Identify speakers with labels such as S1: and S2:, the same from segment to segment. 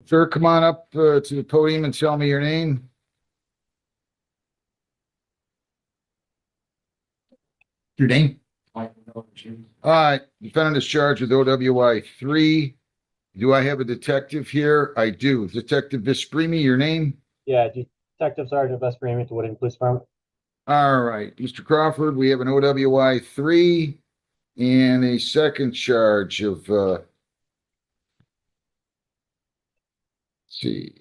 S1: Sir, come on up to the podium and tell me your name. Your name? All right, defendant is charged with OWI 3. Do I have a detective here? I do. Detective Vispremi, your name?
S2: Yeah, Detective Sergeant Vespremi to Wooding Police Department.
S1: All right, Mr. Crawford, we have an OWI 3 and a second charge of, let's see.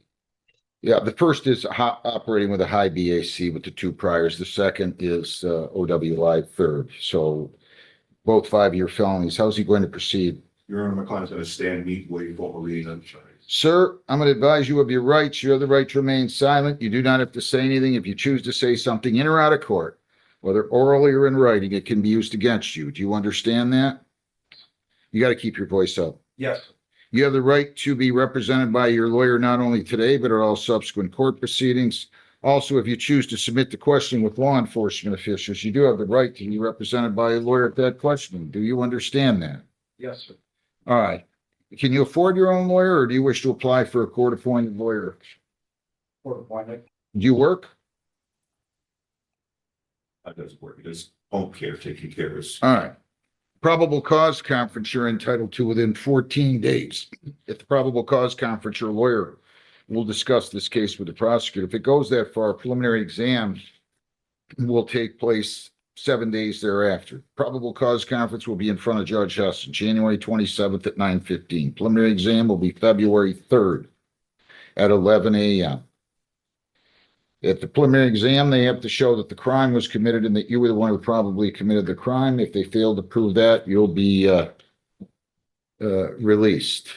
S1: Yeah, the first is operating with a high BAC with the two priors. The second is OWI third. So both 5-year felonies. How's he going to proceed?
S3: Your Honor, my client's going to stand meet waiting for reading on charge.
S1: Sir, I'm going to advise you of your rights. You have the right to remain silent. You do not have to say anything. If you choose to say something in or out of court, whether orally or in writing, it can be used against you. Do you understand that? You got to keep your voice up.
S3: Yes.
S1: You have the right to be represented by your lawyer not only today, but at all subsequent court proceedings. Also, if you choose to submit the question with law enforcement officials, you do have the right to be represented by a lawyer at that questioning. Do you understand that?
S3: Yes, sir.
S1: All right. Can you afford your own lawyer, or do you wish to apply for a court-appointed lawyer?
S3: Court appointment.
S1: Do you work?
S3: That doesn't work. It is home care, taking care of us.
S1: All right. Probable cause conference you're entitled to within 14 days. At the probable cause conference, your lawyer will discuss this case with the prosecutor. If it goes that far, preliminary exam will take place 7 days thereafter. Probable cause conference will be in front of Judge Husson, January 27th at 9:15. Preliminary exam will be February 3rd at 11 a.m. At the preliminary exam, they have to show that the crime was committed and that you were the one who probably committed the crime. If they fail to prove that, you'll be released.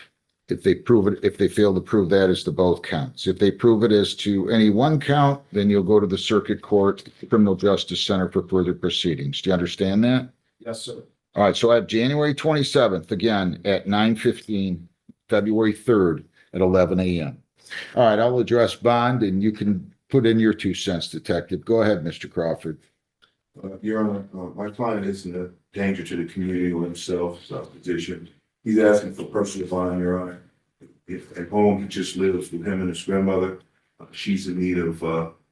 S1: If they fail to prove that as to both counts. If they prove it as to any one count, then you'll go to the Circuit Court Criminal Justice Center for further proceedings. Do you understand that?
S3: Yes, sir.
S1: All right, so I have January 27th, again, at 9:15, February 3rd at 11 a.m. All right, I'll address bond, and you can put in your 2 cents, Detective. Go ahead, Mr. Crawford.
S3: Your Honor, my client isn't a danger to the community or himself, self-position. He's asking for personal bond, Your Honor. If at home he just lives with him and his grandmother, she's in need of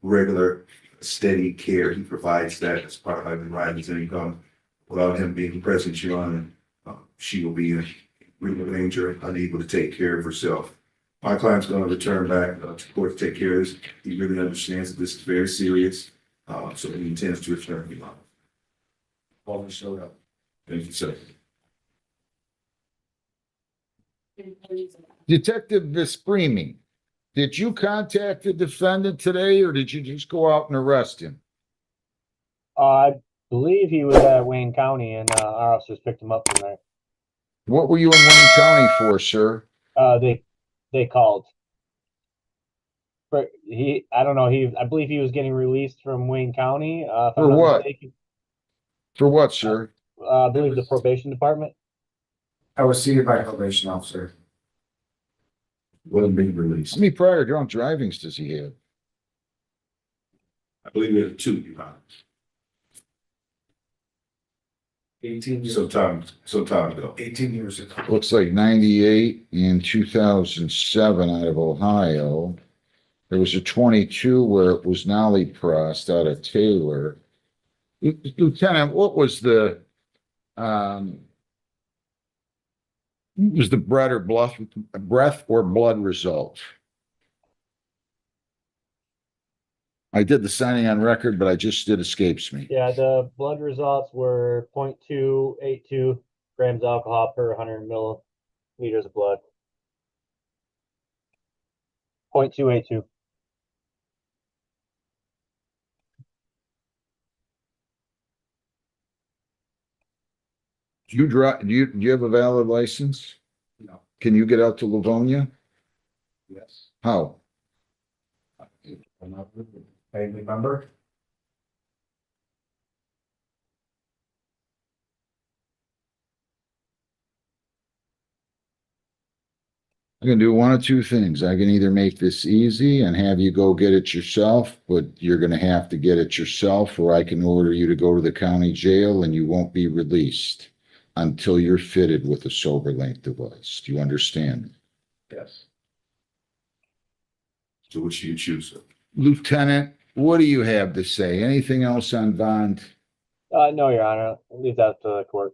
S3: regular, steady care. He provides that as part of his income. Without him being present, Your Honor, she will be in real danger, unable to take care of herself. My client's going to return back to court to take care of this. He really understands that this is very serious, so he intends to return. Your Honor. All showed up. Thank you, sir.
S1: Detective Vispremi, did you contact the defendant today, or did you just go out and arrest him?
S2: I believe he was at Wayne County, and our officers picked him up from there.
S1: What were you in Wayne County for, sir?
S2: They called. But I don't know. I believe he was getting released from Wayne County. If I'm
S1: For
S2: not
S1: what?
S2: mistaken.
S1: For what, sir?
S2: I believe the probation department.
S4: I was seated by a probation officer.
S3: Will be released.
S1: How many prior drunk drivings does he have?
S3: I believe we have 2, Your Honor.
S4: 18 years.
S3: Some time ago.
S4: 18 years ago.
S1: Looks like 98 and 2007 out of Ohio. There was a 22 where it was nollie pressed out of Taylor. Lieutenant, what was the breath or blood result? I did the signing on record, but it escapes me.
S2: Yeah, the blood results were 0.282 grams alcohol per 100 milliliters of blood. 0.282.
S1: Do you drive? Do you have a valid license?
S4: No.
S1: Can you get out to Livonia?
S4: Yes.
S1: How?
S4: I'm not a family member.
S1: I can do one of two things. I can either make this easy and have you go get it yourself, but you're going to have to get it yourself, or I can order you to go to the county jail and you won't be released until you're fitted with a sober length device. Do you understand?
S4: Yes.
S3: to which you choose.
S1: Lieutenant, what do you have to say? Anything else on bond?
S2: No, Your Honor, leave that to the court.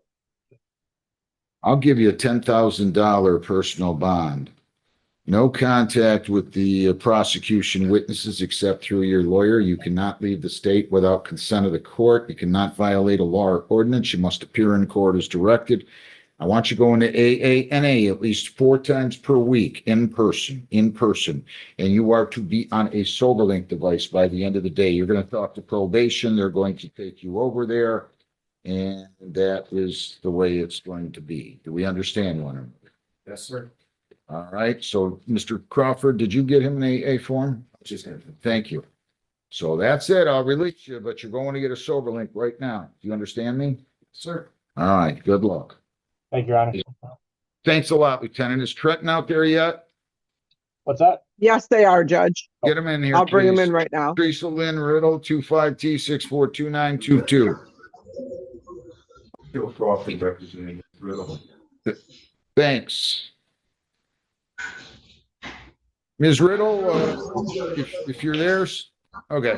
S1: I'll give you a $10,000 personal bond. No contact with the prosecution witnesses except through your lawyer. You cannot leave the state without consent of the court. You cannot violate a law or ordinance. You must appear in court as directed. I want you going to AANA at least 4 times per week in person, and you are to be on a SoberLink device by the end of the day. You're going to talk to probation. They're going to take you over there, and that is the way it's going to be. Do we understand one another?
S4: Yes, sir.
S1: All right. So, Mr. Crawford, did you get him an AA form?
S3: Just
S1: Thank you. So that's it. I'll release you, but you're going to get a SoberLink right now. Do you understand me?
S4: Sir.
S1: All right. Good luck.
S2: Thank you, Your Honor.
S1: Thanks a lot, Lieutenant. Is Trenton out there yet?
S2: What's that?
S5: Yes, they are, Judge.
S1: Get him in here,
S5: I'll bring them
S1: please.
S5: in right now.
S1: Teresa Lynn Riddle, 25T642922.
S3: Bill Crawford representing Riddle.
S1: Thanks. Ms. Riddle, if you're there, okay.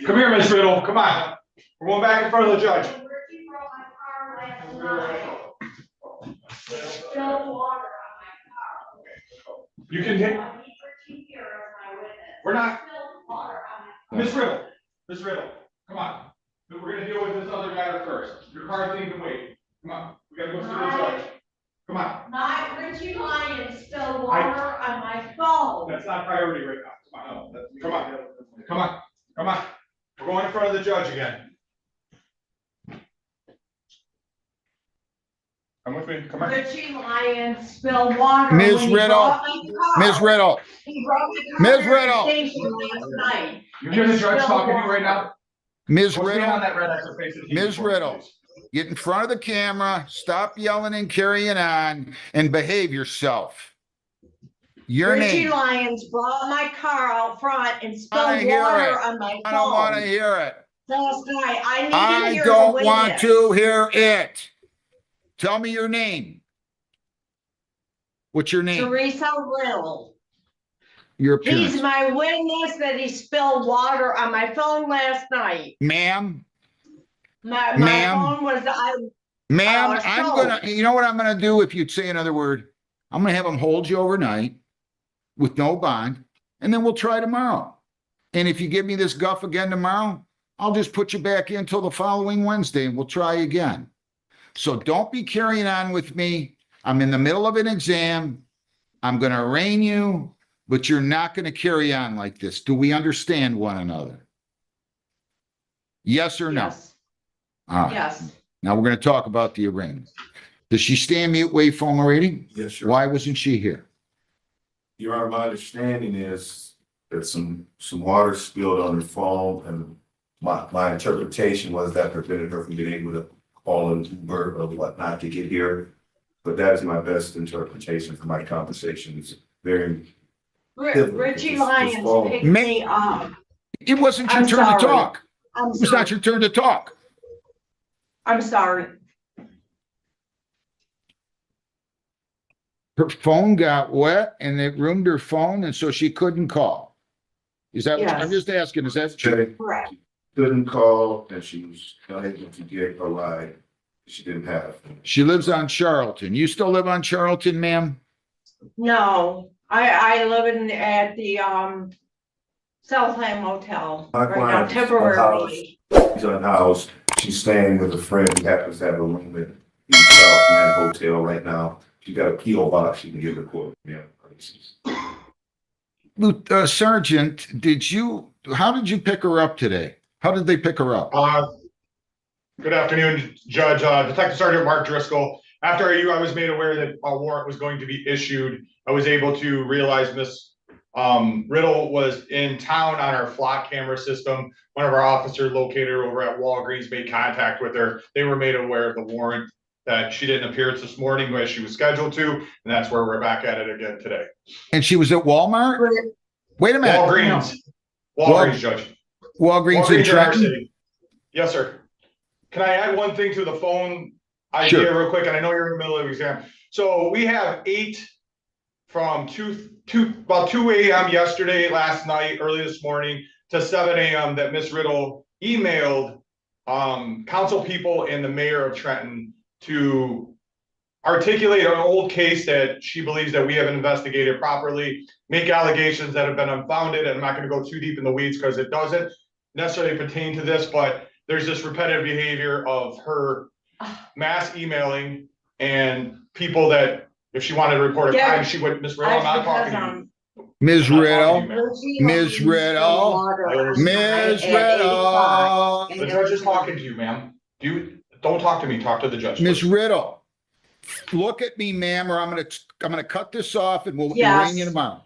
S6: Come here, Miss Riddle, come on. We're going back in front of the judge. You can take. We're not. Miss Riddle, come on. We're gonna deal with this other matter first. Your car thing can wait. Come on, we gotta go see the judge. Come on,
S7: My Richie Lyons spilled water on my phone.
S6: that's not priority right now. Come on, come on. We're going in front of the judge again. Come with me, come on.
S7: Richie Lyons spilled water.
S1: Ms.
S7: when he
S1: Riddle,
S7: brought my car.
S1: Ms. Riddle,
S7: He brought my car
S1: Ms.
S7: to the
S1: Riddle.
S7: station last night.
S6: You hear the judge talking to you right now?
S1: Ms.
S6: What's
S1: Riddle,
S6: on that red extra face of the
S1: Ms.
S6: TV,
S1: Riddle.
S6: please?
S1: get in front of the camera, stop yelling and carrying on, and behave yourself. Your
S7: Richie
S1: name.
S7: Lyons brought my car out front and
S1: I
S7: spilled
S1: hear
S7: water
S1: it.
S7: on my
S1: I don't want to
S7: phone
S1: hear it.
S7: last night. I need to
S1: I
S7: hear the
S1: don't want
S7: witness.
S1: to hear it. Tell me your name. What's your name?
S7: Teresa Riddle.
S1: Your
S7: He's
S1: appearance.
S7: my witness that he spilled water on my phone last night.
S1: Ma'am,
S7: My
S1: Ma'am.
S7: phone was,
S1: ma'am,
S7: Oh,
S1: I'm
S7: so-
S1: gonna, you know what I'm gonna do if you'd say another word? I'm gonna have them hold you overnight with no bond, and then we'll try tomorrow. And if you give me this guff again tomorrow, I'll just put you back in until the following Wednesday and we'll try again. So don't be carrying on with me. I'm in the middle of an exam. I'm gonna arraign you, but you're not gonna carry on like this. Do we understand one another? Yes or no?
S7: yes,
S1: All right.
S7: yes.
S1: Now we're gonna talk about the arraignment. Does she stand mute, waive formal reading?
S3: Yes, sure.
S1: Why wasn't she here?
S3: Your Honor, my understanding is that some water spilled on her phone, and my interpretation was that prevented her from being able to call an Uber or whatnot to get here. But that is my best interpretation for my conversations. Very,
S7: Richie
S3: This
S7: Lyons
S3: phone.
S7: picked me up.
S1: It wasn't your
S7: I'm
S1: turn to
S7: sorry.
S1: talk.
S7: I'm
S1: It was not
S7: sorry.
S1: your turn to talk.
S7: I'm sorry.
S1: Her phone got wet and it ruined her phone, and so she couldn't call. Is that, I'm
S7: Yes.
S1: just asking, is that true?
S7: Correct.
S3: couldn't call, and she was unable to get a ride. She didn't have.
S1: She lives on Charlton. You still live on Charlton, ma'am?
S7: No, I live at the, Southland Motel
S3: My
S7: right now
S3: client is
S7: temporarily.
S3: She's unhoused. She's staying with a friend who happens to have a room at the Southland Hotel right now. She got a P.O. box she can give the court. Yeah.
S1: Sergeant, how did you pick her up today? How did they pick her up?
S6: Good afternoon, Judge, Detective Sergeant Mark Driscoll. After I was made aware that a warrant was going to be issued, I was able to realize Miss Riddle was in town on our flock camera system. One of our officers located her over at Walgreens made contact with her. They were made aware of the warrant that she didn't appear this morning as she was scheduled to, and that's where we're back at it again today.
S1: And she was at Walmart? Wait a minute.
S6: Walgreens, Judge.
S1: Walgreens in
S6: in our
S1: Trenton?
S6: city. Yes, sir. Can I add one thing to the phone idea
S1: Sure.
S6: real quick, and I know you're in the middle of the exam. So we have 8 from about 2 AM yesterday, last night, early this morning to 7 AM that Miss Riddle emailed council people and the mayor of Trenton to articulate an old case that she believes that we haven't investigated properly, make allegations that have been unfounded. And I'm not going to go too deep in the weeds because it doesn't necessarily pertain to this, but there's this repetitive behavior of her mass emailing and people that if she wanted to report a
S7: Yeah.
S6: crime, she would, Miss Riddle, I'm not talking to you.
S1: Ms.
S6: I'm not
S1: Riddle,
S6: talking to you,
S1: Ms. Riddle, Ms. Riddle,
S6: ma'am. The judge is talking to you, ma'am. Don't talk to me, talk to the judge.
S1: Ms.
S6: please.
S1: Riddle. Look at me, ma'am, or I'm gonna cut this off and we'll
S7: Yes.
S1: arraign you tomorrow.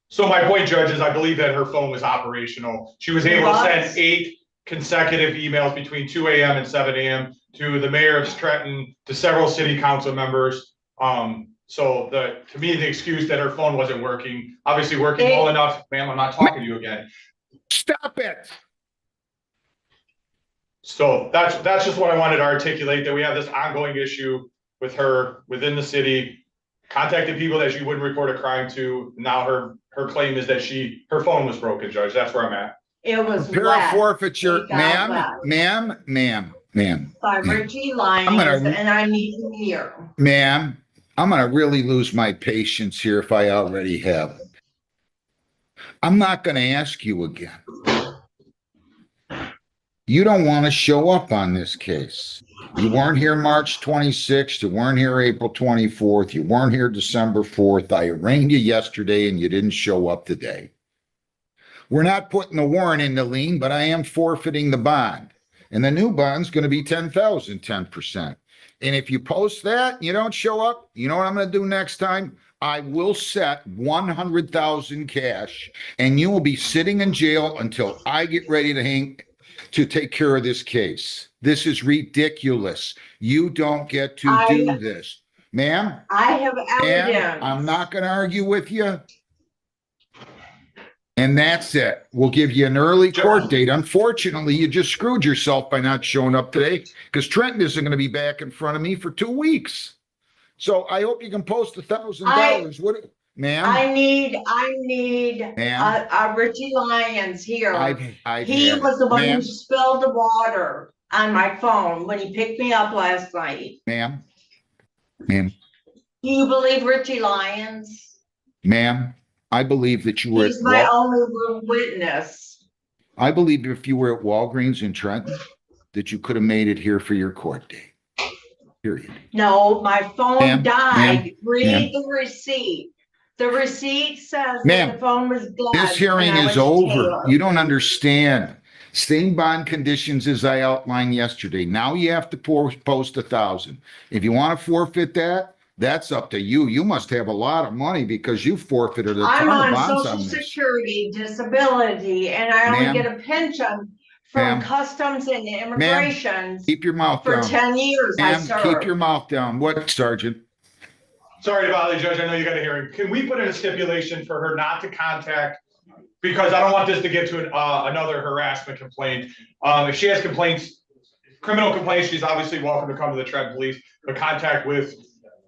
S6: So my point, Judge, is I believe that her phone was operational. She was able to send 8 consecutive emails between 2 AM and 7 AM to the mayor of Trenton, to several city council members. So to me, the excuse that her phone wasn't working, obviously working well enough, ma'am, I'm not talking to you again.
S1: Stop it.
S6: So that's just what I wanted to articulate, that we have this ongoing issue with her within the city, contacted people that she wouldn't report a crime to. Now her claim is that her phone was broken, Judge. That's where I'm at.
S7: It was
S1: Prepare a
S7: wet
S1: forfeiture,
S7: It got
S1: ma'am.
S7: by Richie Lyons, and I need to hear.
S1: Ma'am, I'm gonna really lose my patience here if I already have. I'm not gonna ask you again. You don't want to show up on this case. You weren't here March 26th. You weren't here April 24th. You weren't here December 4th. I arraigned you yesterday and you didn't show up today. We're not putting the warrant in the lien, but I am forfeiting the bond. And the new bond's going to be 10,000, 10%. And if you post that, and you don't show up, you know what I'm going to do next time? I will set 100,000 cash and you will be sitting in jail until I get ready to take care of this case. This is ridiculous. You don't get to do this. Ma'am?
S7: I have
S1: Ma'am,
S7: evidence.
S1: I'm not going to argue with you. And that's it. We'll give you an early court date. Unfortunately, you just screwed yourself by not showing up today because Trenton isn't going to be back in front of me for 2 weeks. So I hope you can post $1,000. What, ma'am?
S7: I need
S1: Ma'am?
S7: Richie Lyons here.
S1: I've
S7: He
S1: had
S7: was the
S1: it.
S7: one who
S1: Ma'am?
S7: spilled the water on my phone when he picked me up last night.
S1: Ma'am?
S7: Do you believe Richie Lyons?
S1: Ma'am, I believe that you were
S7: He's my only witness.
S1: I believe if you were at Walgreens in Trenton, that you could have made it here for your court date. Period.
S7: No, my phone
S1: Ma'am,
S7: died.
S1: ma'am,
S7: Read
S1: ma'am.
S7: the receipt. The receipt says
S1: Ma'am,
S7: that the phone was dead.
S1: This hearing
S7: and I
S1: is
S7: went to
S1: over.
S7: Taylor.
S1: You don't understand. Same bond conditions as I outlined yesterday. Now you have to post 1,000. If you want to forfeit that, that's up to you. You must have a lot of money because you forfeited a
S7: I'm
S1: ton of
S7: on
S1: bonds
S7: Social
S1: on this.
S7: Security disability and I only
S1: Ma'am.
S7: get a pension
S1: Ma'am.
S7: from Customs and Immigration
S1: Keep your mouth
S7: for
S1: down.
S7: 10 years I
S1: Ma'am,
S7: served.
S1: keep your mouth down. What, Sergeant?
S6: Sorry to bother you, Judge. I know you got a hearing. Can we put in a stipulation for her not to contact? Because I don't want this to get to another harassment complaint. If she has complaints, criminal complaints, she's obviously welcome to come to the Trenton Police, but contact with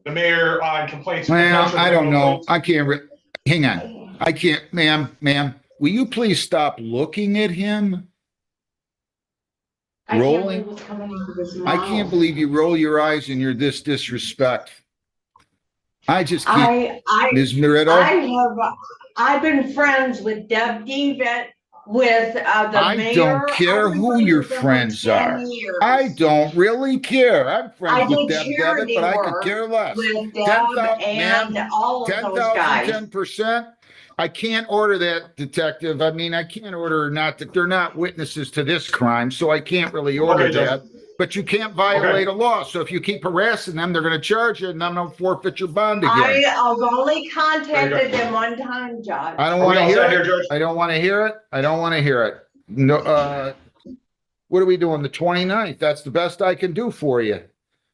S6: the mayor on complaints.
S1: Well,
S6: potential
S1: I don't
S6: criminal
S1: know.
S6: complaints.
S1: I can't, hang on. I can't, ma'am, will you please stop looking at him?
S7: I can't
S1: rolling.
S7: believe what's coming into this
S1: I
S7: mouth.
S1: can't believe you roll your eyes and you're this disrespect. I just can't. Ms. Merito,
S7: I've been friends with Deb Devitt, with the
S1: I
S7: mayor.
S1: don't care
S7: I've been
S1: who
S7: friends
S1: your
S7: with them for
S1: friends
S7: 10
S1: are.
S7: years.
S1: I don't really care. I'm
S7: I
S1: friends with
S7: did
S1: Deb Devitt,
S7: charity
S1: but I could
S7: work
S1: care less.
S7: with Deb
S1: 10,000,
S7: and
S1: ma'am,
S7: all of those guys.
S1: 10%. I can't order that, detective. I mean, I can't order not that they're not witnesses to this crime, so I can't really order
S6: Okay, Judge.
S1: that. But you can't violate a law. So if you keep harassing them, they're going to charge you and I'm going to forfeit your bond again.
S7: I've only
S6: There
S7: contacted
S6: you
S7: them one time, Judge.
S1: I don't
S6: Are
S1: want
S6: we
S1: to
S6: all
S1: hear
S6: set
S1: it.
S6: here, Judge?
S1: I don't want to hear it. I don't want to hear it. No, what are we doing? The 29th. That's the best I can do for you.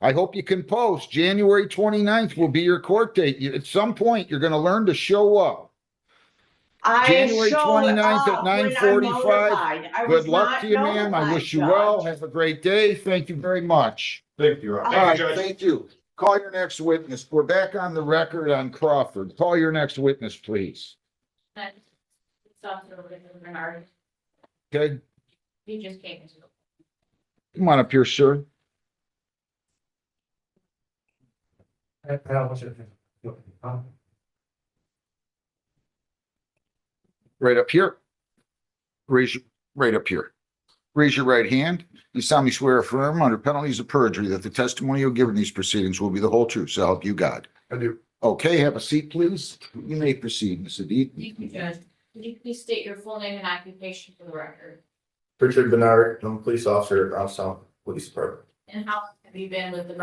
S1: I hope you can post. January 29th will be your court date. At some point, you're going to learn to show up.
S7: I
S1: January
S7: showed
S1: 29th at
S7: up when I'm
S1: 9:45.
S7: notified. I
S1: Good
S7: was
S1: luck
S7: not
S1: to you, ma'am. I
S7: notified,
S1: wish you well.
S7: Judge.
S1: Have a great day. Thank you very much.
S3: Thank you, Your Honor.
S1: All
S6: Thank you,
S1: right,
S6: Judge.
S1: thank you. Call your next witness. We're back on the record on Crawford. Call your next witness, please.
S5: Bernard,
S1: Okay,
S5: he just came into.
S1: come on up here, sir. Right up here. Right up here. Raise your right hand. You solemnly swear or affirm under penalties of perjury that the testimony you'll give in these proceedings will be the whole truth, so help you God.
S3: I do.
S1: Okay, have a seat, please. You may proceed, Ms. Adit.
S5: Thank you, Judge. Could you please state your full name and occupation for the record?
S8: Richard Bernard, I'm a police officer at Brownstown Police Department.
S5: And how long have you been with the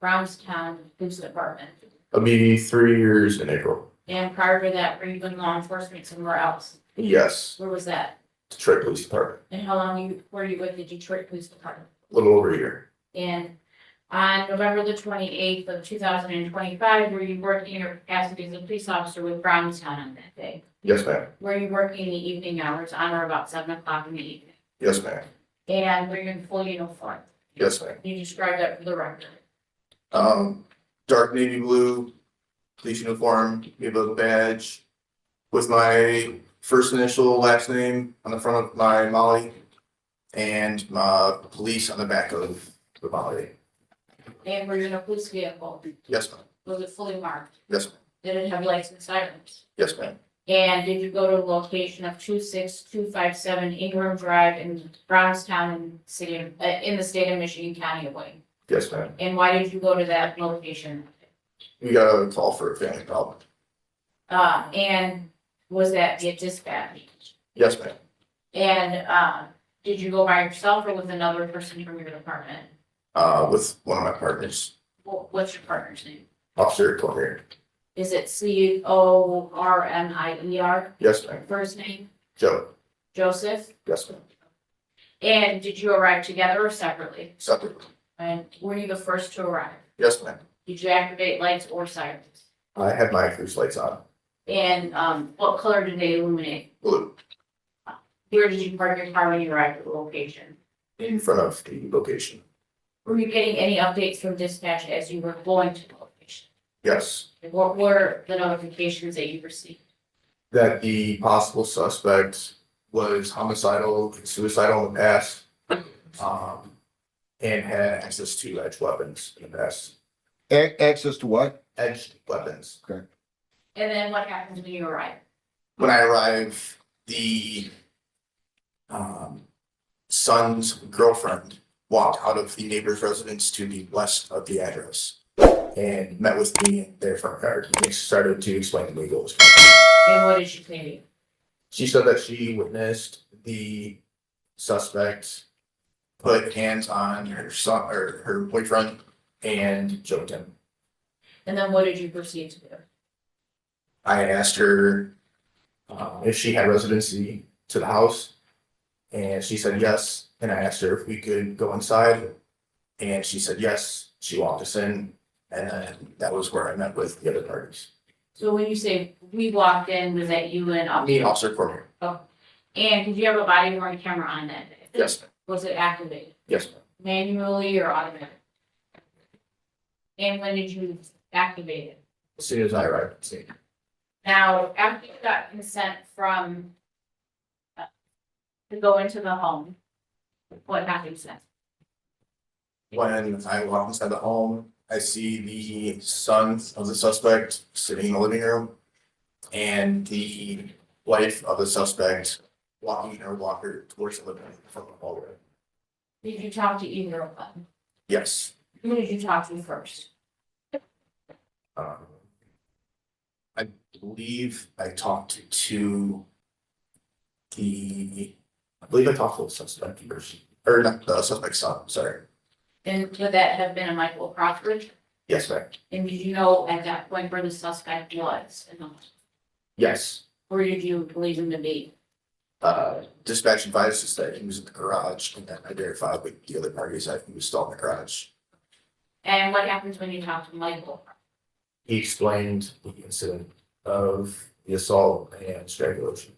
S5: Brownstown Police Department?
S8: I'll be 3 years in April.
S5: And prior to that, were you in law enforcement somewhere else?
S8: Yes,
S5: Where was that?
S8: Detroit Police Department,
S5: And how long were you with the Detroit Police Department?
S8: a little over a year.
S5: And on November the 28th of 2025, were you working in your capacity as a police officer with Brownstown on that day?
S8: Yes, ma'am.
S5: Were you working in the evening hours on or about 7 o'clock in the evening?
S8: Yes, ma'am.
S5: And were you in full uniform?
S8: Yes, ma'am.
S5: Can you describe that for the record?
S8: Dark navy blue, police uniform, navy blue badge, with my first initial, last name on the front of my McNally, and police on the back of the McNally.
S5: And were you in a police vehicle?
S8: Yes, ma'am.
S5: Was it fully marked?
S8: Yes, ma'am.
S5: Did it have lights and sirens?
S8: Yes, ma'am.
S5: And did you go to the location of 26257 Ingram Drive in Brownstown City, in the state of Michigan, County of Wayne?
S8: Yes, ma'am.
S5: And why did you go to that location?
S8: We got a call for a family problem.
S5: And was that via dispatch?
S8: Yes, ma'am.
S5: And, did you go by yourself or with another person from your department?
S8: With one of my partners,
S5: What's your partner's name?
S8: Officer Cormier.
S5: Is it Cormier?
S8: Yes, ma'am.
S5: First name,
S8: Joe.
S5: Joseph?
S8: Yes, ma'am.
S5: And did you arrive together or separately?
S8: Separate.
S5: And were you the first to arrive?
S8: Yes, ma'am.
S5: Did you activate lights or sirens?
S8: I had my cruise lights on.
S5: And, what color did they illuminate?
S8: Blue.
S5: Where did you park your car when you arrived at the location?
S8: In front of the location.
S5: Were you getting any updates from dispatch as you were going to the location?
S8: Yes,
S5: What were the notifications that you received?
S8: that the possible suspect was homicidal, suicidal in the past. And had access to edged weapons in the past.
S1: Access to what?
S8: Edged weapons.
S5: And then what happens when you arrive?
S8: When I arrived, the son's girlfriend walked out of the neighbor's residence to the west of the address and met with me in their front yard. They started to explain to me what was going on.
S5: And what did she say to you?
S8: She said that she witnessed the suspect put hands on her son or her boyfriend and choked him.
S5: And then what did you proceed to do?
S8: I asked her if she had residency to the house, and she said yes. And I asked her if we could go inside, and she said yes. She walked us in, and then that was where I met with the other parties.
S5: So when you say we walked in, was that you and
S8: Me and Officer Cormier.
S5: And did you have a body worn camera on that day?
S8: Yes, ma'am.
S5: Was it activated
S8: Yes, ma'am.
S5: manually or automatic? And when did you activate it?
S8: As soon as I arrived at the scene.
S5: Now, after you got consent from to go into the home, what happens then?
S8: When I walk inside the home, I see the son of the suspect sitting in the living room and the wife of the suspect walking her walker towards the living room from the hallway.
S5: Did you talk to either of them?
S8: Yes.
S5: Who did you talk to first?
S8: I believe I talked to the suspect first, or not the suspect's son, sorry.
S5: And would that have been a Michael Crawford?
S8: Yes, ma'am.
S5: And did you know at that point where the suspect was?
S8: Yes.
S5: Where did you believe him to be?
S8: Dispatch advised us that he was in the garage, and then I verified with the other parties that he was still in the garage.
S5: And what happens when you talk to Michael?
S8: He explained the incident of the assault and strangulation.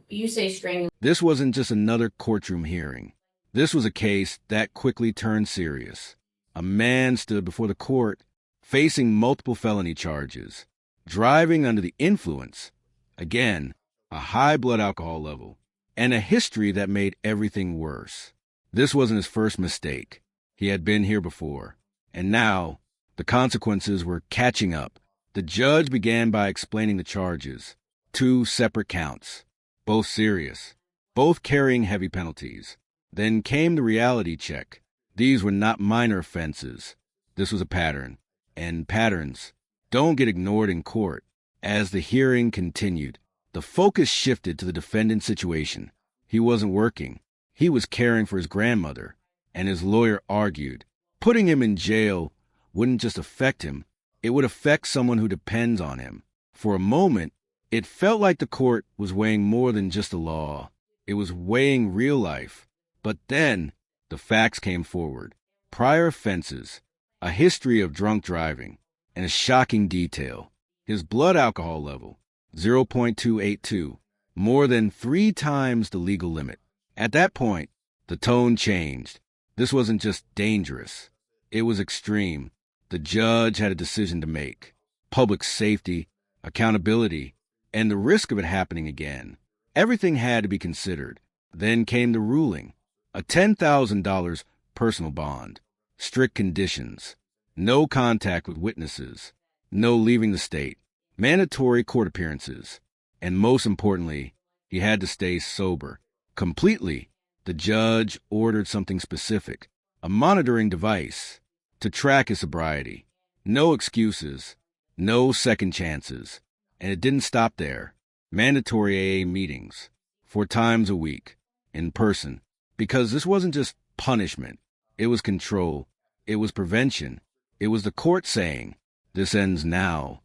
S5: You say strangulation.
S9: This wasn't just another courtroom hearing. This was a case that quickly turned serious. A man stood before the court facing multiple felony charges, driving under the influence, again, a high blood alcohol level, and a history that made everything worse. This wasn't his first mistake. He had been here before, and now the consequences were catching up. The judge began by explaining the charges, 2 separate counts, both serious, both carrying heavy penalties. Then came the reality check. These were not minor offenses. This was a pattern, and patterns don't get ignored in court. As the hearing continued, the focus shifted to the defendant's situation. He wasn't working. He was caring for his grandmother, and his lawyer argued, putting him in jail wouldn't just affect him, it would affect someone who depends on him. For a moment, it felt like the court was weighing more than just the law. It was weighing real life. But then, the facts came forward. Prior offenses, a history of drunk driving, and a shocking detail. His blood alcohol level, 0.282, more than 3 times the legal limit. At that point, the tone changed. This wasn't just dangerous. It was extreme. The judge had a decision to make. Public safety, accountability, and the risk of it happening again. Everything had to be considered. Then came the ruling. A $10,000 personal bond, strict conditions, no contact with witnesses, no leaving the state, mandatory court appearances, and most importantly, he had to stay sober. Completely, the judge ordered something specific, a monitoring device to track his sobriety. No excuses, no second chances. And it didn't stop there. Mandatory AA meetings, 4 times a week, in person. Because this wasn't just punishment. It was control. It was prevention. It was the court saying, this ends now.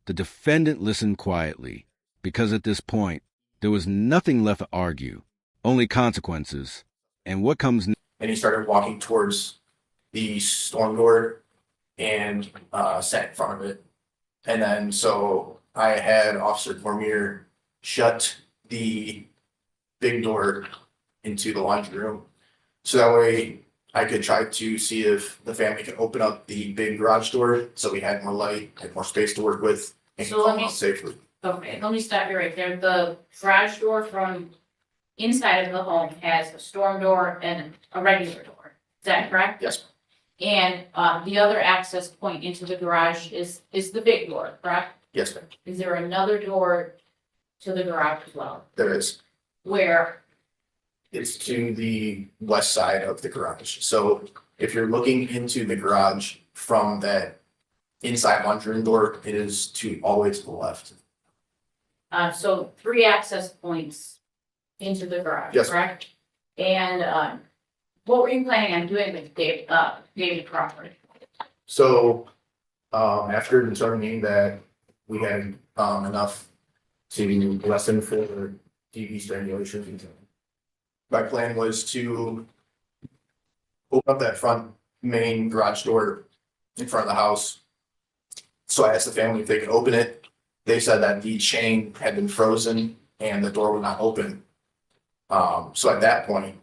S9: The defendant listened quietly, because at this point, there was nothing left to argue, only consequences. And what comes next?
S8: And he started walking towards the storm door and sat in front of it. And then so I had Officer Cormier shut the big door into the laundry room. So that way I could try to see if the family could open up the big garage door so we had more light, had more space to work with, and
S5: So let
S8: come
S5: me-
S8: out safely.
S5: Okay, let me stop you right there. The garage door from inside of the home has a storm door and a regular door. Is that correct?
S8: Yes,
S5: And the other access point into the garage is the big door, correct?
S8: yes, ma'am.
S5: Is there another door to the garage as well?
S8: There is.
S5: Where,
S8: It's to the west side of the garage. So if you're looking into the garage from that inside laundry room door, it is to all the way to the left.
S5: so 3 access points into the garage,
S8: Yes.
S5: correct? And what were you planning on doing with David Crawford?
S8: So, after determining that we had, enough to lessen for DV strangulation, my plan was to open up that front main garage door in front of the house. So I asked the family if they could open it. They said that the chain had been frozen and the door would not open. So at that point,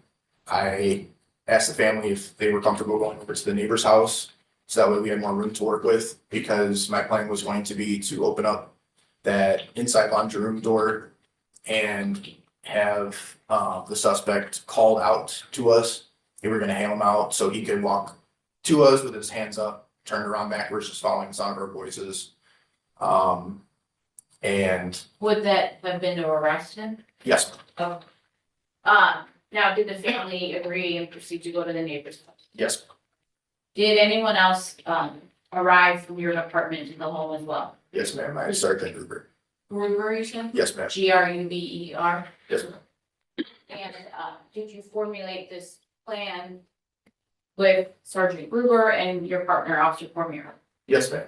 S8: I asked the family if they were comfortable going over to the neighbor's house. So that way we had more room to work with, because my plan was going to be to open up that inside laundry room door and have the suspect called out to us. They were gonna hand him out so he could walk to us with his hands up, turned around backwards, just following the sound of our voices. And
S5: Would that have been to arrest him?
S8: yes,
S5: Oh. Now, did the family agree and proceed to go to the neighbor's house?
S8: yes,
S5: Did anyone else, arrive from your apartment to the home as well?
S8: yes, ma'am. I Sergeant Gruber.
S5: Gruber, you said?
S8: Yes, ma'am.
S5: Gruber.
S8: Yes, ma'am.
S5: And, did you formulate this plan with Sergeant Gruber and your partner, Officer Cormier?
S8: Yes, ma'am.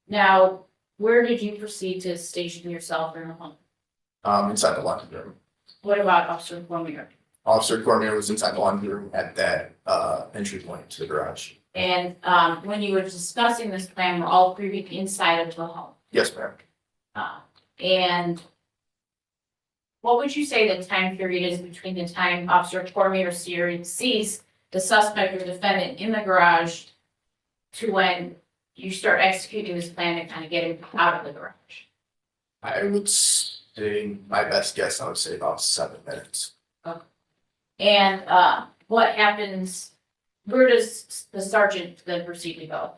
S5: Now, where did you proceed to station yourself in the home?
S8: Inside the laundry room.
S5: What about Officer Cormier?
S8: Officer Cormier was inside the laundry room at that entry point to the garage.
S5: And, when you were discussing this plan, were all three inside of the home?
S8: Yes, ma'am.
S5: And what would you say the time period is between the time Officer Cormier sees the suspect or defendant in the garage to when you start executing this plan to kind of get him out of the garage?
S8: I would say, my best guess, I would say about 7 minutes.
S5: And what happens, where does the sergeant then proceed to go?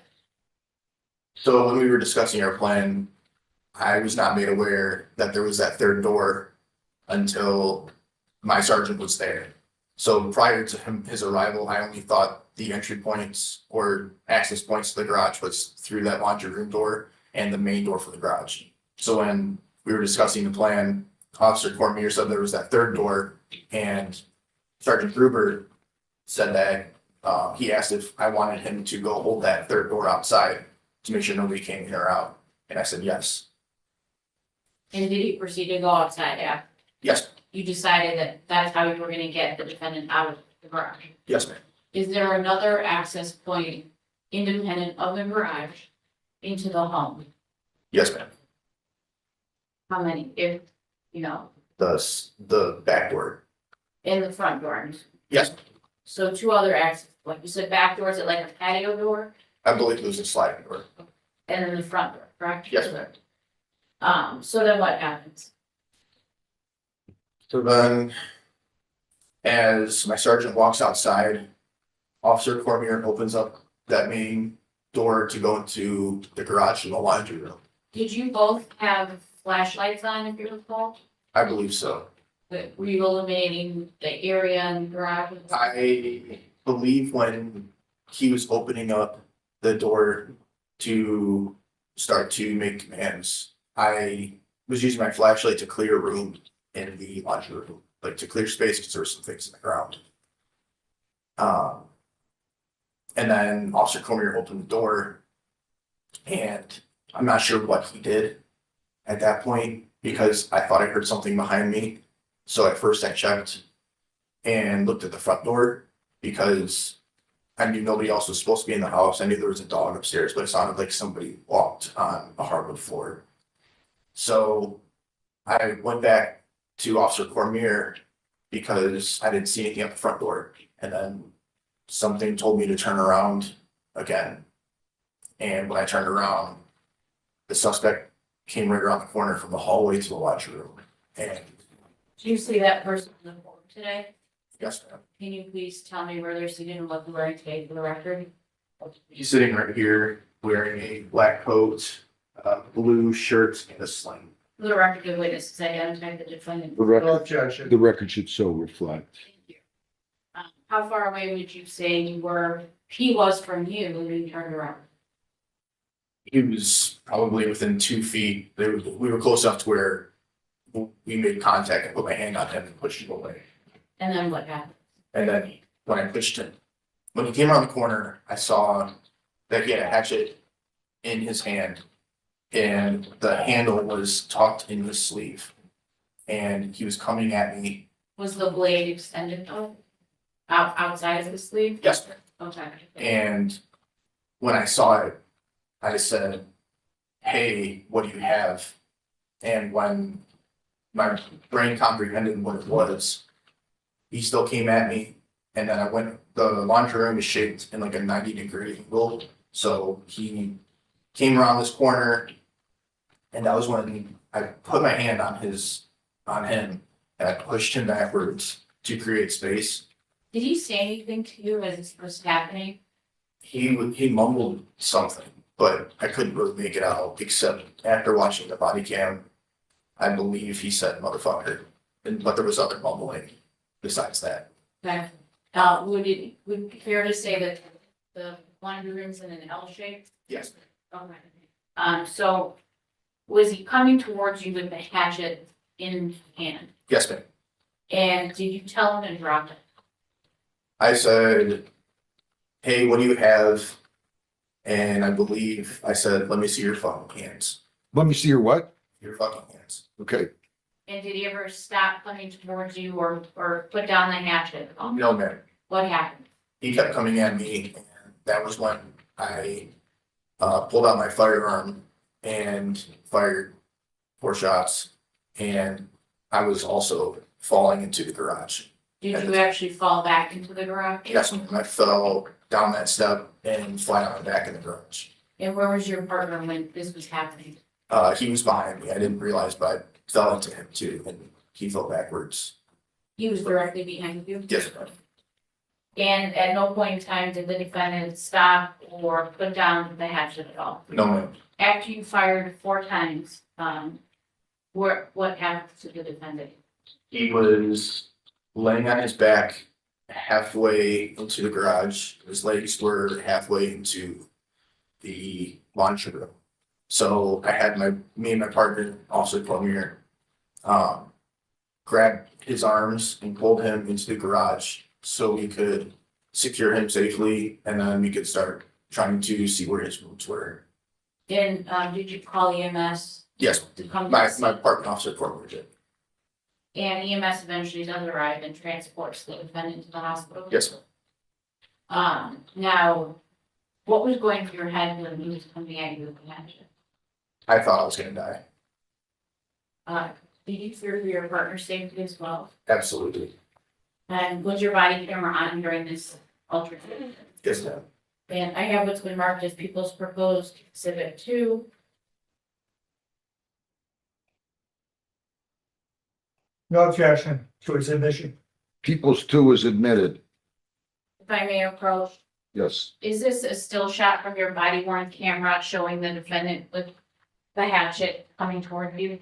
S8: So when we were discussing our plan, I was not made aware that there was that third door until my sergeant was there. So prior to his arrival, I only thought the entry points or access points to the garage was through that laundry room door and the main door for the garage. So when we were discussing the plan, Officer Cormier said there was that third door, and Sergeant Gruber said that he asked if I wanted him to go hold that third door outside to make sure nobody came in or out. And I said, yes.
S5: And did he proceed to go outside after
S8: Yes,
S5: you decided that that's how you were gonna get the defendant out of the garage?
S8: yes, ma'am.
S5: Is there another access point independent of the garage into the home?
S8: Yes, ma'am.
S5: How many, if, you know,
S8: The back door.
S5: in the front doors?
S8: Yes,
S5: So 2 other access, like you said, back door, is it like a patio door?
S8: I believe it was a sliding door.
S5: And then the front door, correct?
S8: Yes, ma'am.
S5: So then what happens?
S8: So then, as my sergeant walks outside, Officer Cormier opens up that main door to go into the garage and the laundry room.
S5: Did you both have flashlights on, if you recall?
S8: I believe so.
S5: Were you illuminating the area in the garage?
S8: I believe when he was opening up the door to start to make commands, I was using my flashlight to clear a room in the laundry room, like to clear space because there were some things in the ground. And then Officer Cormier opened the door, and I'm not sure what he did at that point because I thought I heard something behind me. So at first I checked and looked at the front door because I knew nobody else was supposed to be in the house. I knew there was a dog upstairs, but it sounded like somebody walked on a hardwood floor. So I went back to Officer Cormier because I didn't see anything at the front door. And then something told me to turn around again. And when I turned around, the suspect came right around the corner from the hallway to the laundry room. And
S5: Do you see that person in the court today?
S8: yes, ma'am.
S5: Can you please tell me where they're seated and what they're wearing today for the record?
S8: He's sitting right here wearing a black coat, blue shirt, and a sling.
S5: For the record, the witness is identified the defendant.
S1: The record,
S4: Objection.
S1: the record should so reflect.
S5: Thank you. How far away would you say he was from you when you turned around?
S8: He was probably within 2 feet. We were close enough to where we made contact and put my hand on him and pushed him away.
S5: And then what happened?
S8: And then when I pushed him, when he came around the corner, I saw that he had a hatchet in his hand and the handle was tucked in his sleeve. And he was coming at me.
S5: Was the blade extended outside of the sleeve?
S8: Yes, ma'am.
S5: Okay.
S8: And when I saw it, I said, "Hey, what do you have?" And when my brain comprehended what it was, he still came at me. And then the laundry room is shaped in like a 90-degree angle. So he came around this corner, and that was when I put my hand on him and I pushed him backwards to create space.
S5: Did he say anything to you as this was happening?
S8: He mumbled something, but I couldn't really make it out, except after watching the body cam, I believe he said motherfucker, but there was other mumbling besides that.
S5: Okay. Would it be fair to say that the laundry room's in an L shape?
S8: Yes,
S5: Okay. So was he coming towards you with the hatchet in hand?
S8: yes, ma'am.
S5: And did you tell him to drop it?
S8: I said, "Hey, what do you have?" And I believe I said, "Let me see your fucking hands.
S1: Let me see your what?
S8: Your fucking hands."
S1: Okay,
S5: And did he ever stop coming towards you or put down the hatchet?
S8: No, ma'am.
S5: What happened?
S8: He kept coming at me, and that was when I pulled out my firearm and fired 4 shots, and I was also falling into the garage.
S5: Did you actually fall back into the garage?
S8: Yes, I fell down that step and flat on my back in the garage.
S5: And where was your partner when this was happening?
S8: He was behind me. I didn't realize, but I fell into him too, and he fell backwards.
S5: He was directly behind you?
S8: Yes, ma'am.
S5: And at no point in time did the defendant stop or put down the hatchet at all?
S8: No, ma'am.
S5: After you fired 4 times, what happened to the defendant?
S8: He was laying on his back halfway into the garage. His legs were halfway into the laundry room. So I had me and my partner, Officer Cormier, grabbed his arms and pulled him into the garage so we could secure him safely, and then we could start trying to see where his wounds were.
S5: And, did you call EMS
S8: Yes,
S5: to come?
S8: my partner, Officer Cormier, did.
S5: And EMS eventually does arrive and transports the defendant to the hospital?
S8: Yes, ma'am.
S5: Now, what was going through your head when he was coming at you with the hatchet?
S8: I thought I was gonna die.
S5: Did you fear for your partner's safety as well?
S8: Absolutely.
S5: And was your body camera on during this altercation?
S8: Yes, ma'am.
S5: And I have what's been marked as people's proposed exhibit 2.
S10: No objection to exhibition.
S1: Peoples 2 is admitted.
S5: If I may approach,
S1: Yes.
S5: is this a still shot from your body worn camera showing the defendant with the hatchet coming toward you?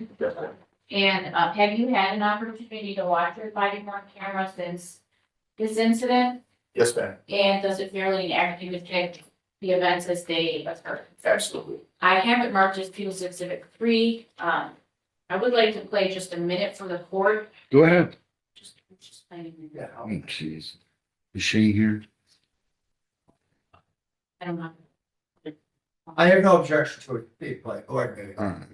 S5: And have you had an opportunity to watch your body worn camera since this incident?
S8: Yes, ma'am.
S5: And does it fairly accurately depict the events as they occurred?
S8: Absolutely.
S5: I have it marked as People's Exhibit 3. I would like to play just a minute for the court.
S1: Go ahead.
S5: Just playing.
S1: Oh, jeez. Is Shane here?
S5: I don't know.
S10: I have no objection to it being played. Go ahead.
S1: All right.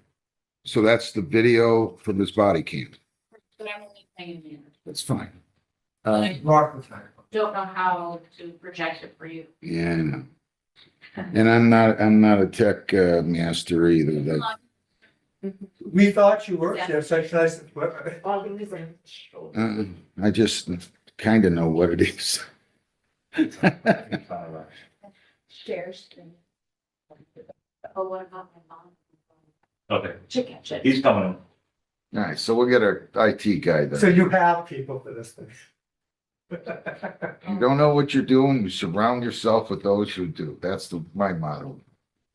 S1: So that's the video from this body cam.
S5: But I'm only playing a minute.
S1: That's fine.
S10: Mark the time.
S5: Don't know how to project it for you.
S1: Yeah, I know. And I'm not a tech master either. That,
S10: We thought you were, you have such nice equipment.
S1: I just kind of know what it is.
S5: Shares. Oh, what about my mom?
S11: Okay,
S5: Chicken chip.
S11: he's coming.
S1: All right, so we'll get our IT guy
S10: So
S1: then.
S10: you have people for this thing.
S1: You don't know what you're doing, you surround yourself with those who do. That's my motto.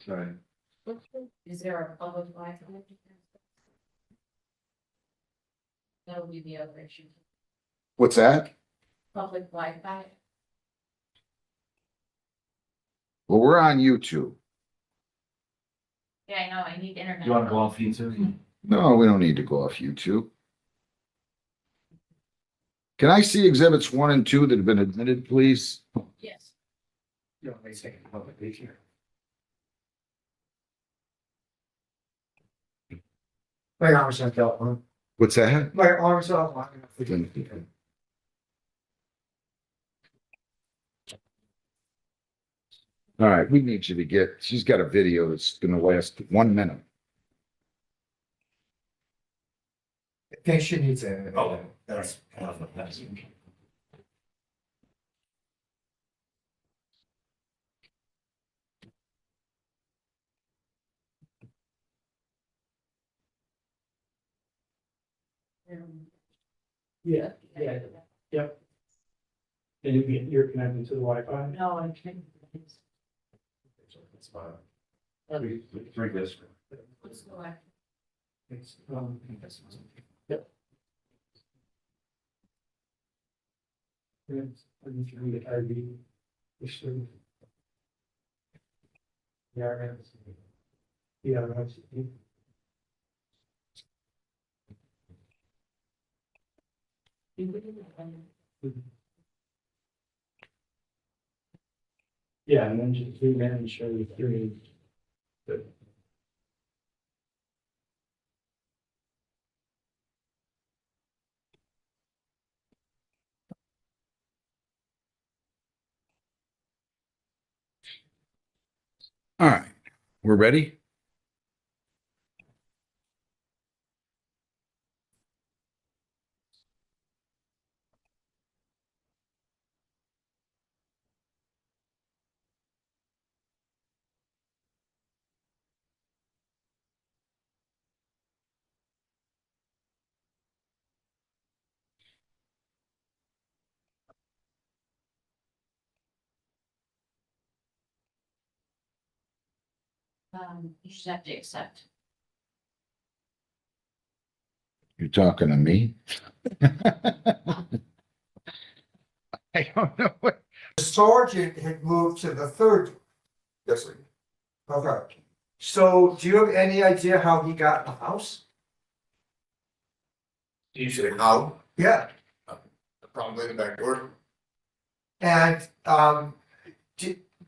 S11: Sorry.
S5: Is there a public Wi-Fi? That would be the other issue.
S1: What's that?
S5: Public Wi-Fi.
S1: Well, we're on YouTube.
S5: Yeah, I know, I need internet.
S11: You wanna go off YouTube?
S1: No, we don't need to go off YouTube. Can I see exhibits 1 and 2 that have been admitted, please?
S5: Yes.
S10: You know, they say public here. My arms are out, huh?
S1: What's that?
S10: My arms are out.
S1: All right, we need you to get, she's got a video that's gonna last 1 minute.
S10: I think she needs it.
S11: Oh, that's.
S10: Yeah, yeah, yep. And you're connected to the Wi-Fi?
S5: No, I can't.
S11: It's fine. Three discs.
S5: What's the Wi-Fi?
S10: It's, yep. I need to read the ID. Yeah, yeah, that's. Yeah, and then just zoom in and show you three. Good.
S1: All right, we're ready?
S5: You just have to accept.
S1: You're talking to me? I don't know what.
S12: The sergeant had moved to the third.
S8: Yes, sir.
S12: Okay. So do you have any idea how he got in the house?
S8: You said how?
S12: Yeah.
S8: Probably the back door.
S12: And,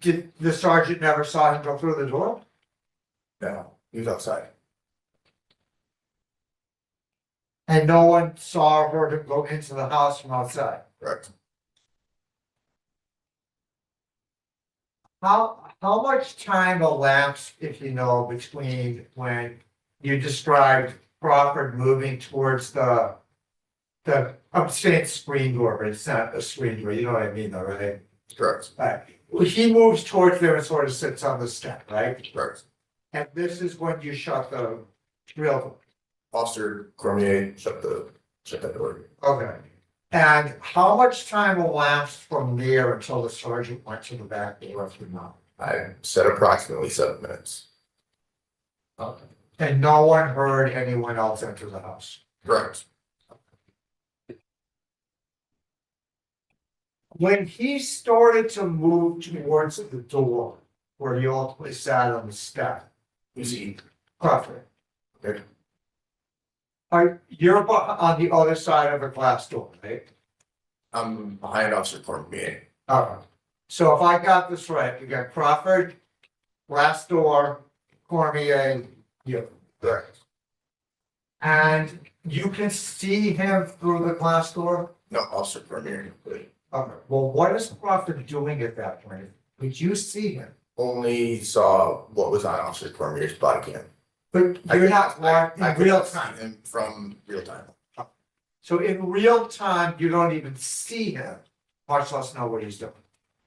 S12: did the sergeant never saw him go through the door?
S8: No, he was outside.
S12: And no one saw or heard him go into the house from outside?
S8: Correct.
S12: How much time elapsed, if you know, between when you described Crawford moving towards I'm saying screen door, but it's not a screen door, you know what I mean though, right?
S8: Correct.
S12: Right. Well, he moves towards there and sort of sits on the step, right?
S8: Correct.
S12: And this is when you shut the real door.
S8: Officer Cormier shut that door.
S12: Okay. And how much time elapsed from there until the sergeant went to the back door of the mouth?
S8: I said approximately 7 minutes.
S12: Okay. And no one heard anyone else enter the house?
S8: Correct.
S12: When he started to move towards the door, where you ultimately sat on the step,
S8: Who's he?
S12: Crawford,
S8: Okay.
S12: you're on the other side of a glass door, right?
S8: I'm behind Officer Cormier.
S12: Alright, so if I got this right, you got Crawford, glass door, Cormier, you.
S8: Correct.
S12: And you can see him through the glass door?
S8: No, Officer Cormier.
S12: Okay, well, what is Crawford doing at that point? Did you see him?
S8: Only saw what was on Officer Cormier's body cam.
S12: But you're not like
S8: I
S12: in
S8: could
S12: real
S8: not see
S12: time.
S8: him from real time.
S12: So in real time, you don't even see him, much less know what he's doing.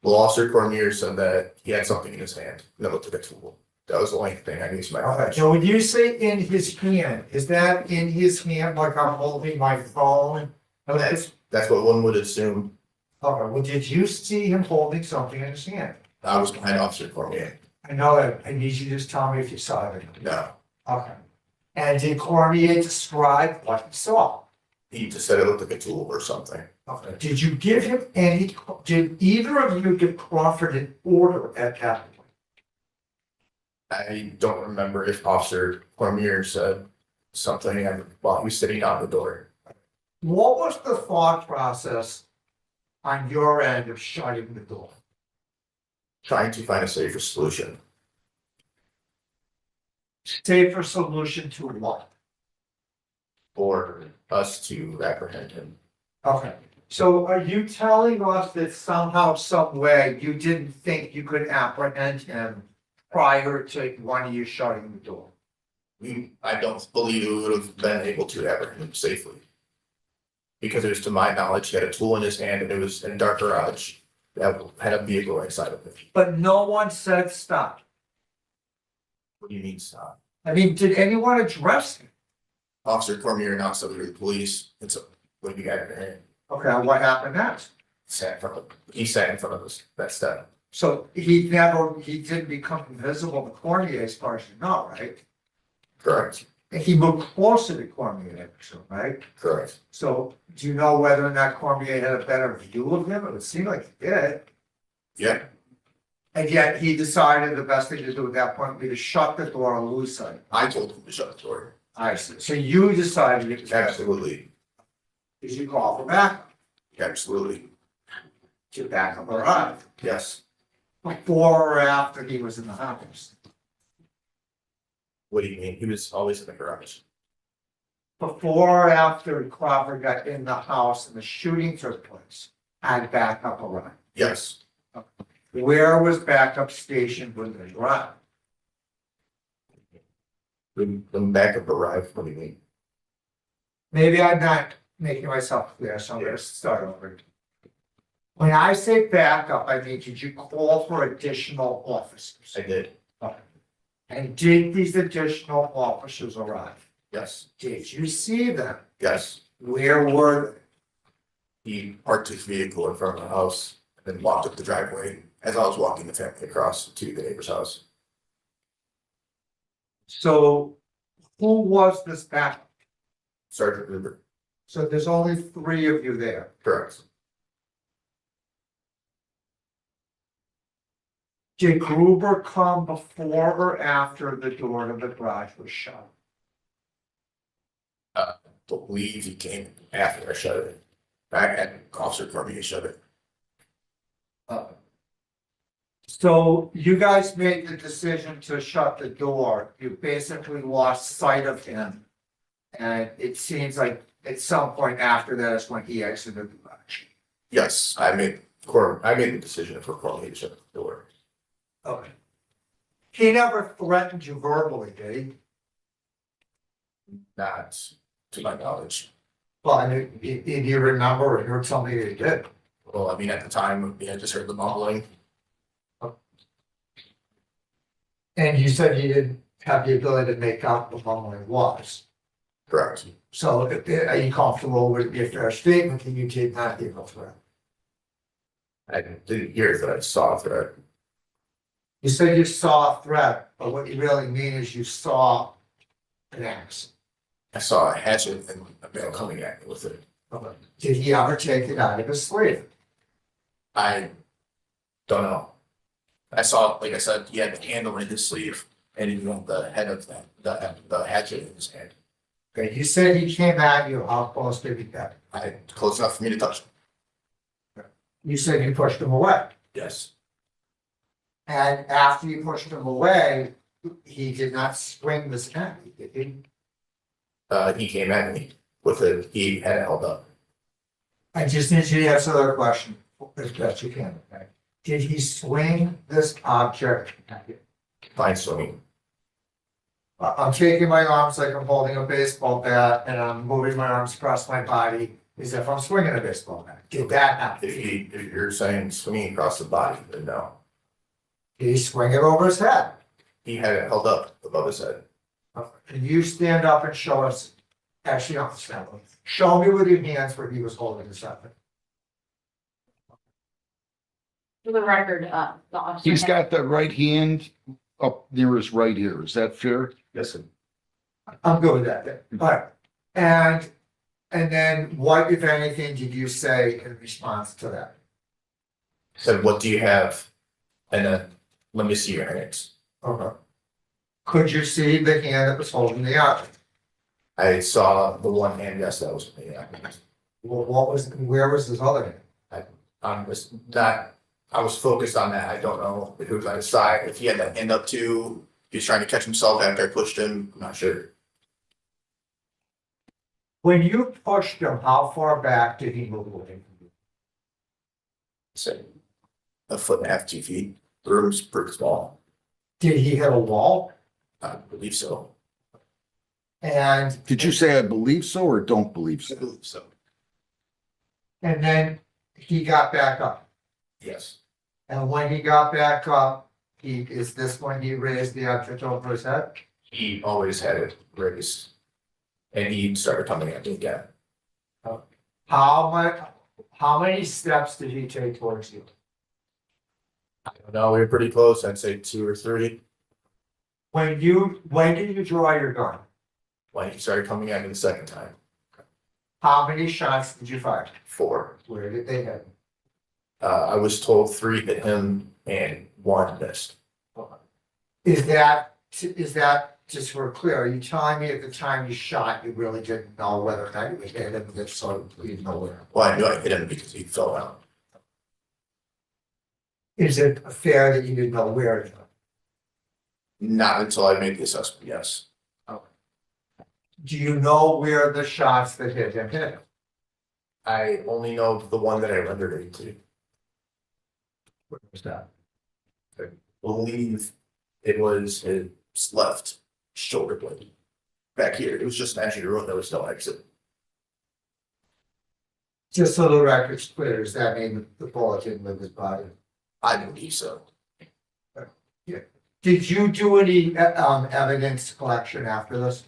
S8: Well, Officer Cormier said that he had something in his hand. And it looked like a tool. That was the only thing I knew to my
S12: Okay,
S8: knowledge.
S12: so when you say in his hand, is that in his hand like I'm holding my phone?
S8: That's what one would assume.
S12: Okay, well, did you see him holding something in his hand?
S8: I was behind Officer Cormier.
S12: I know that, I need you to just tell me if you saw it.
S8: No,
S12: Okay. And did Cormier describe what he saw?
S8: he just said it looked like a tool or something.
S12: Okay. Did you give him did either of you give Crawford an order at that point?
S8: I don't remember if Officer Cormier said something while he was sitting out the door.
S12: What was the thought process on your end of shutting the door?
S8: Trying to find a safer solution.
S12: Safer solution to what?
S8: For us to apprehend him.
S12: Okay, so are you telling us that somehow, some way, you didn't think you could apprehend him prior to one of you shutting the door?
S8: I don't believe we would have been able to apprehend him safely. Because it was, to my knowledge, he had a tool in his hand and it was in a dark garage that had a vehicle inside of it.
S12: But no one said stop.
S8: What do you mean stop?
S12: I mean, did anyone address him?
S8: Officer Cormier announced that we were the police. It's a, what do you got in your hand?
S12: Okay, what happened next?
S8: He sat in front of us, that step.
S12: So he didn't become invisible to Cormier as far as you know, right?
S8: Correct.
S12: And he moved closer to Cormier, right?
S8: Correct.
S12: So do you know whether or not Cormier had a better view of him? It would seem like he did.
S8: Yeah.
S12: And yet he decided the best thing to do at that point would be to shut the door and lose sight.
S8: I told him to shut the door.
S12: I see. So you decided it was best.
S8: Absolutely.
S12: Did you call for backup?
S8: Absolutely.
S12: Did backup arrive?
S8: Yes.
S12: Before or after he was in the house?
S8: What do you mean? He was always in the garage.
S12: Before or after Crawford got in the house and the shooting took place, had backup arrived?
S8: Yes.
S12: Where was backup stationed when they arrived?
S8: When backup arrived, what do you mean?
S12: Maybe I'm not making myself clear, so I'm gonna start over. When I say backup, I mean, did you call for additional officers?
S8: I did.
S12: And did these additional officers arrive?
S8: Yes.
S12: Did you see them?
S8: Yes.
S12: Where were
S8: He parked his vehicle in front of the house and then walked up the driveway as I was walking the family across to the neighbor's house.
S12: So who was this backup?
S8: Sergeant Gruber,
S12: So there's only three of you there.
S8: correct.
S12: Did Gruber come before or after the door to the garage was shut?
S8: Believe he came after I shut it. I had Officer Cormier shut it.
S12: So you guys made the decision to shut the door. You basically lost sight of him. And it seems like at some point after that is when he exited the garage.
S8: Yes, I made the decision for Cormier to shut the door.
S12: Okay. He never threatened you verbally, did he?
S8: Not to my knowledge.
S12: Well, I mean, did you remember or heard somebody that he did?
S8: Well, I mean, at the time, I just heard the mumbling.
S12: And you said you didn't have the ability to make out what the mumbling was.
S8: Correct.
S12: So are you comfortable with your fair statement that you did not hear a threat?
S8: I didn't hear that I saw a threat.
S12: You said you saw a threat, but what you really mean is you saw an axe.
S8: I saw a hatchet and a male coming at me with it.
S12: Did he ever take it out of his sleeve?
S8: I don't know. I saw, like I said, he had the handle in his sleeve and he had the head of the hatchet in his hand.
S12: Okay, you said he came at you, how close did he get?
S8: Close enough for me to touch him.
S12: You said you pushed him away,
S8: Yes.
S12: and after you pushed him away, he did not swing this at you, did he?
S8: He came at me with it. He had it held up.
S12: I just need you to answer the question as best you can, okay? Did he swing this object at you?
S8: Fine swinging.
S12: I'm taking my arms like I'm holding a baseball bat and I'm moving my arms across my body as if I'm swinging a baseball bat. Did that happen?
S8: If you're saying swinging across the body, then no.
S12: Did he swing it over his head?
S8: He had it held up above his head.
S12: Can you stand up and show us, actually, I'll stand up. Show me with your hands where he was holding his weapon.
S5: For the record, the officer.
S1: He's got the right hand up near his right ear. Is that fair?
S8: Yes, sir.
S12: I'm good with that, then. All right. And then what, if anything, did you say in response to that?
S8: Said, what do you have? And then, let me see your hands.
S12: Okay. Could you see the hand that was holding the object?
S8: I saw the one hand, yes, that was me.
S12: Where was his other hand?
S8: I was focused on that. I don't know if it was on his side, if he had that hand up too, if he was trying to catch himself after I pushed him, I'm not sure.
S12: When you pushed him, how far back did he move away from you?
S8: Say, a foot and a half, 2 feet. The room's pretty small.
S12: Did he hit a wall?
S8: I believe so.
S12: And
S1: Did you say I believe so or don't believe
S8: I
S1: so?
S8: believe so.
S12: and then he got back up.
S8: Yes.
S12: And when he got back up, is this when he raised the object over his head?
S8: He always had it raised. And he started coming at me again.
S12: How many steps did he take towards you?
S8: I don't know, we were pretty close. I'd say 2 or 3.
S12: When did you draw your gun?
S8: When he started coming at me the second time.
S12: How many shots did you fire?
S8: 4.
S12: Where did they hit?
S8: I was told 3 hit him and 1 missed.
S12: Is that, just for clear, are you telling me at the time you shot, you really didn't know whether or not you hit him, if so, you know where?
S8: Well, I knew I hit him because he fell down.
S12: Is it fair that you didn't know where?
S8: Not until I made the assessment, yes.
S12: Do you know where the shots that hit him hit?
S8: I only know the one that I rendered it to.
S12: Where was that?
S8: I believe it was his left shoulder blade. Back here, it was just an entry road, there was no exit.
S12: Just so the record's clear, does that mean the bullet didn't leave his body?
S8: I believe so.
S12: Did you do any evidence collection after this?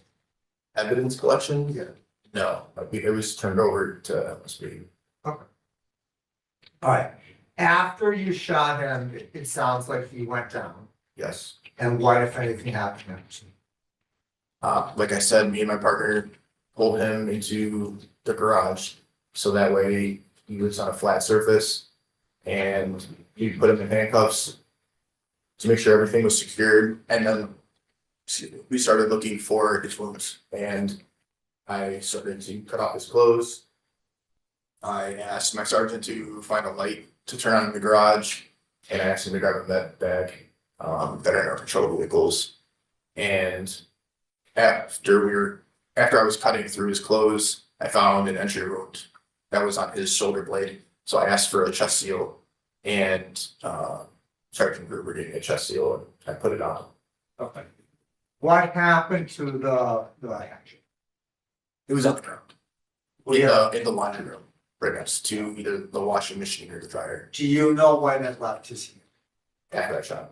S8: Evidence collection?
S12: Yeah.
S8: No, it was turned over to MSP.
S12: All right, after you shot him, it sounds like he went down.
S8: Yes.
S12: And what, if anything, happened next?
S8: Like I said, me and my partner pulled him into the garage, so that way he was on a flat surface. And we put him in handcuffs to make sure everything was secured, and then we started looking for his wounds, and I started to cut off his clothes. I asked my sergeant to find a light to turn on in the garage, and I asked him to grab a med bag that are in our patrol vehicles. And after I was cutting through his clothes, I found an entry wound that was on his shoulder blade. So I asked for a chest seal, and Sergeant Gruber gave me a chest seal, and I put it on.
S12: Okay. What happened to the hatchet?
S8: It was on the ground. In the laundry room, right next to either the washing machine or the dryer.
S12: Do you know when it left his hand?
S8: After I shot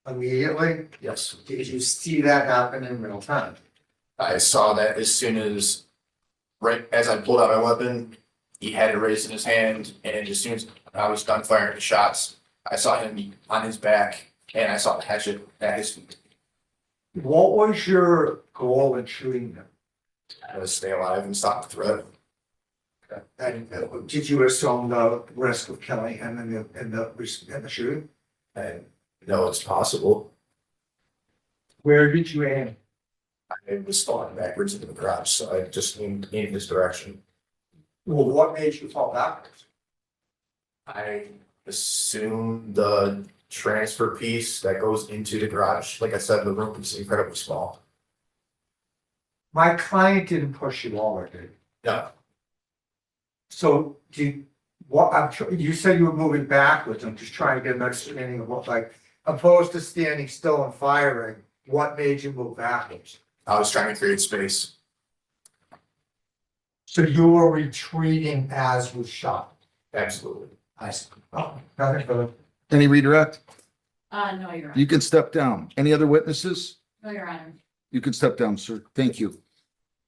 S8: him.
S12: Immediately?
S8: Yes.
S12: Did you see that happen in real time?
S8: I saw that as soon as, right as I pulled out my weapon, he had it raised in his hand, and as soon as I was done firing the shots, I saw him on his back, and I saw the hatchet at his feet.
S12: What was your goal in shooting him?
S8: I was stay alive and stop the threat.
S12: And did you assume the risk of killing him in the shooting?
S8: And no, it's possible.
S12: Where did you aim?
S8: I was falling backwards into the garage, so I just aimed in his direction.
S12: Well, what made you fall backwards?
S8: I assume the transfer piece that goes into the garage, like I said, the room is incredibly small.
S12: My client didn't push you over, did he?
S8: No,
S12: So you said you were moving backwards. I'm just trying to get an understanding of what, like, opposed to standing still and firing, what made you move backwards?
S8: I was trying to create space.
S12: So you were retreating as was shot.
S8: Absolutely.
S12: I see. Oh, nothing further.
S1: Any redirect?
S5: No, Your Honor.
S1: You can step down. Any other witnesses?
S5: No, Your Honor.
S1: You can step down, sir. Thank you.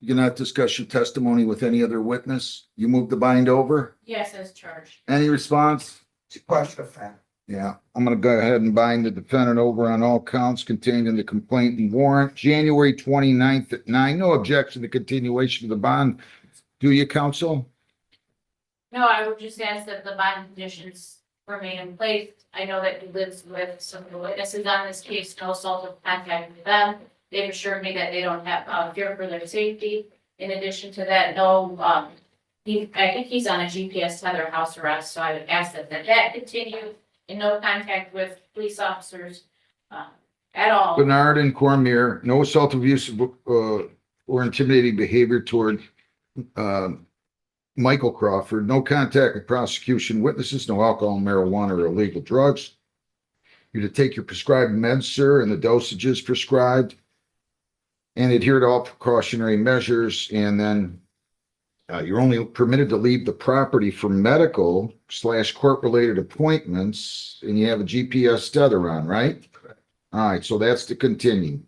S1: You cannot discuss your testimony with any other witness. You move the bind over.
S5: Yes, as charged.
S1: Any response?
S12: It's a question of fact.
S1: Yeah, I'm gonna go ahead and bind the defendant over on all counts contained in the complaint and warrant, January 29th at 9. No objection to continuation of the bond. Do you, counsel?
S5: No, I would just ask that the bond conditions remain in place. I know that he lives with some of the witnesses on this case, no assault of contact with them. They've assured me that they don't have fear for their safety. In addition to that, no, I think he's on a GPS tether house arrest, so I would ask that continue and no contact with police officers at all.
S1: Bernard and Cormier, no assault, abusive, or intimidating behavior toward Michael Crawford, no contact with prosecution witnesses, no alcohol, marijuana, or illegal drugs. You're to take your prescribed meds, sir, and the dosages prescribed, and adhere to all precautionary measures. And then you're only permitted to leave the property for medical / court-related appointments, and you have a GPS tether on, right? All right, so that's to continue.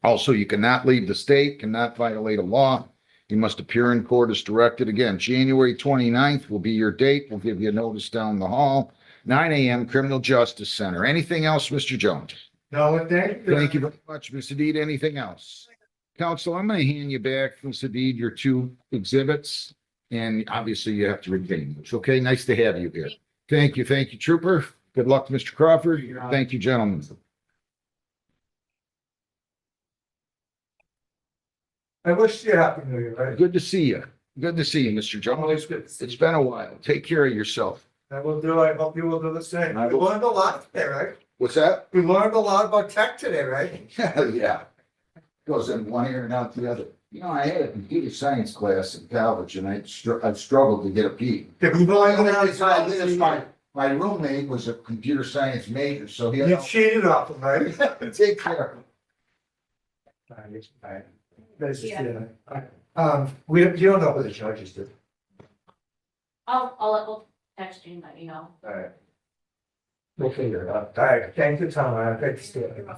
S1: Also, you cannot leave the state, cannot violate a law. You must appear in court as directed. Again, January 29th will be your date. We'll give you a notice down the hall. 9 a.m. Criminal Justice Center. Anything else, Mr. Jones?
S12: No, thank you.
S1: Thank you very much, Ms. Hadid. Anything else? Counsel, I'm going to hand you back, Ms. Hadid, your 2 exhibits, and obviously you have to retain those. Okay, nice to have you here. Thank you, Trooper. Good luck, Mr. Crawford. Thank you, gentlemen.
S12: I wish you happy new year, right?
S1: Good to see you. Good to see you, Mr. Jones. It's been a while. Take care of yourself.
S12: I will do. I hope you will do the same.
S1: I
S12: We
S1: will.
S12: learned a lot today, right?
S1: What's that?
S12: We learned a lot about tech today, right?
S1: Yeah. Goes in one ear and out the other. You know, I had a computer science class in college and I've struggled to get a B.
S12: Did we learn
S1: My roommate was a computer science major, so he
S12: You
S1: had.
S12: cheated off him, right?
S1: Take care.
S12: Nice to see you. You don't know who the judges do.
S5: I'll text you and let you know.
S12: All right. We'll figure it out. All right, thank you, Tom. Great to see you.